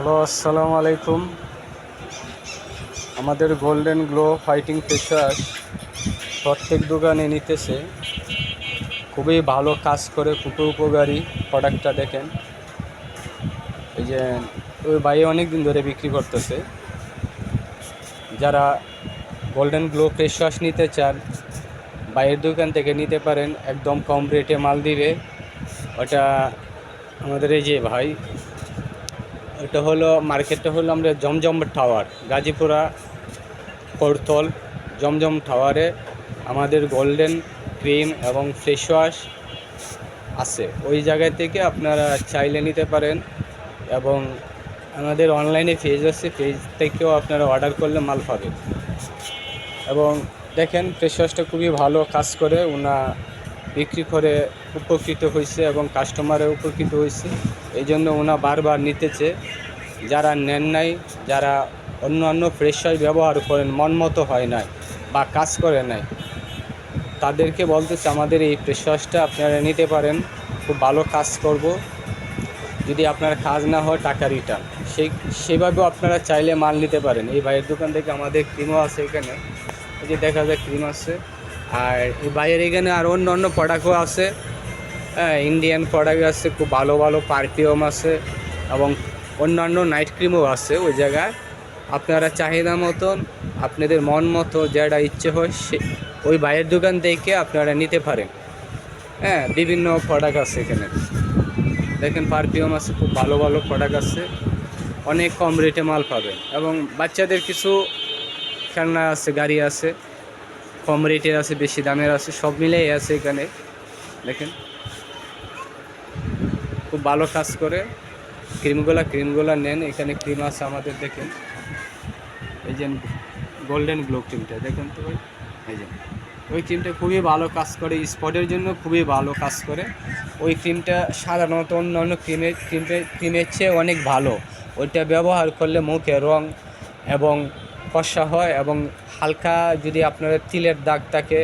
Hello, আসসালামু আলাইকুম। আমাদের golden glow fighting face wash প্রত্যেক দোকানে নিতেছে, খুবই ভালো কাজ করে, খুবই উপকারী প্রোডাক্টটা। দেখেন, এই যে ওই ভাই অনেক দিন ধরে বিক্রি করতেছে। যারা গোল্ডেন গ্লো ফেস ওয়াশ নিতে চান, বাইরের দোকান থেকে নিতে পারেন, একদম কম রেটে মাল দিবে। ওটা আমাদের এই যে ভাই, এটা হলো মার্কেটটা হলো আমরা জমজম টাওয়ার, গাজীপুরা করতল জমজম টাওয়ারে আমাদের গোল্ডেন ক্রিম এবং ফেস ওয়াশ আছে। ওই জায়গা থেকে আপনারা চাইলে নিতে পারেন, এবং আমাদের অনলাইনে পেজ আছে, পেজ থেকেও আপনারা অর্ডার করলে মাল পাবেন। এবং দেখেন, ফেস ওয়াশটা খুবই ভালো কাজ করে, ওনা বিক্রি করে উপকৃত হয়েছে এবং কাস্টমারে উপকৃত হয়েছে। এই জন্য ওনা বারবার নিতেছে। যারা নেন নাই, যারা অন্য ফ্রেশ ওয়াশ ব্যবহার করেন, মন মতো হয় নাই বা কাজ করে নাই, তাদেরকে বলতেছে আমাদের এই ফ্রেশ ওয়াশটা আপনারা নিতে পারেন, খুব ভালো কাজ করব। যদি আপনার কাজ না হয় টাকা রিটার্ন, সেভাবেও আপনারা চাইলে মাল নিতে পারেন। এই ভাইয়ের দোকান থেকে আমাদের ক্রিমও আছে, এখানে এই যে দেখা যায় ক্রিম আছে। আর এই ভাইয়ের এখানে আর অন্য প্রোডাক্টও আছে, হ্যাঁ, ইন্ডিয়ান প্রোডাক্ট আছে, খুব ভালো ভালো পারফিউম আছে এবং অন্যান্য নাইট ক্রিমও আছে। ওই জায়গায় আপনারা চাহিদা মতন, আপনাদের মন মতো যেটা ইচ্ছে হয় ওই ভাইয়ের দোকান থেকে আপনারা নিতে পারেন। হ্যাঁ, বিভিন্ন প্রোডাক্ট আছে এখানে। দেখেন, পারফিউম আছে, খুব ভালো ভালো প্রোডাক্ট আছে, অনেক কম রেটে মাল পাবেন। এবং বাচ্চাদের কিছু খেলনা আছে, গাড়ি আছে, কম রেটের আছে, বেশি দামের আছে, সব মিলেই আছে এখানে। দেখেন, খুব ভালো কাজ করে। ক্রিমগুলা নেন, এখানে ক্রিম আছে আমাদের। দেখেন, এই যে গোল্ডেন গ্লো ক্রিমটা দেখেন তো ভাই, এই যে ওই ক্রিমটা খুবই ভালো কাজ করে, স্পটের জন্য খুবই ভালো কাজ করে। ওই ক্রিমটা সাধারণত অন্যান্য ক্রিমের চেয়ে অনেক ভালো। ওইটা ব্যবহার করলে মুখে রং এবং ফর্সা হয়, এবং হালকা যদি আপনার তিলের দাগ থাকে,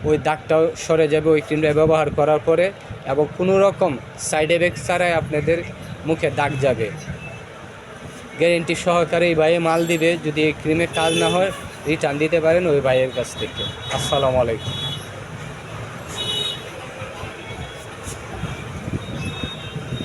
ওই দাগটাও সরে যাবে ওই ক্রিমটা ব্যবহার করার পরে। এবং কোনো রকম সাইড এফেক্ট ছাড়াই আপনাদের মুখে দাগ যাবে। গ্যারেন্টি সহকারে এই ভাইয়ে মাল দিবে। যদি এই ক্রিমের কাজ না হয়, রিটার্ন দিতে পারেন ওই ভাইয়ের কাছ থেকে। আসসালামু আলাইকুম।